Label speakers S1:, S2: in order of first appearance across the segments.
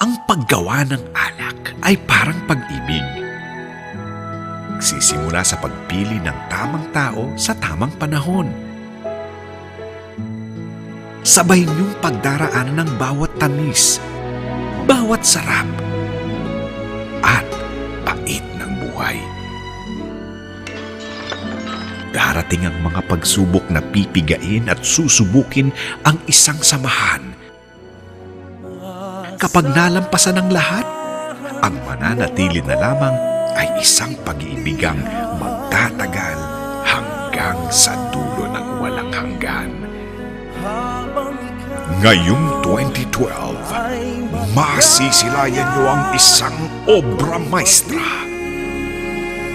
S1: Ang paggawa ng alak ay parang pag-ibig. Nagsisimula sa pagpili ng tamang tao sa tamang panahon. Sabay niyong pagdaraanan ng bawat tamis, bawat sarap, at pait ng buhay. Darating ang mga pagsubok na pipigain at susubukin ang isang samahan. Kapag nalampasan ang lahat, ang mananatili na lamang ay isang pag-iibigang magtatagal hanggang sa dulo ng walang hanggan. Ngayong 2012, masisilayan niyo ang isang obra maestra.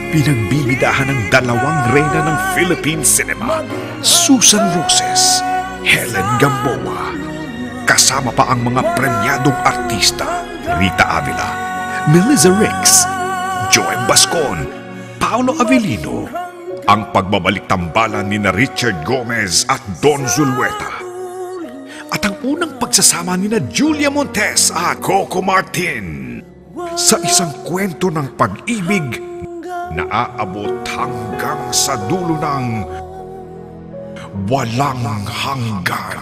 S1: Pinagbibidahan ng dalawang reyna ng Philippine cinema, Susan Roses, Helen Gamboa, kasama pa ang mga premyadong artista, Rita Avila, Melissa Ricks, Joy Bascon, Paolo Avellino, ang pagbabalik tambalan ni Richard Gomez at Don Zulueta, at ang unang pagsasama ni Julia Montes at Coco Martin sa isang kwento ng pag-ibig na aabot hanggang sa dulo ng walang hanggan.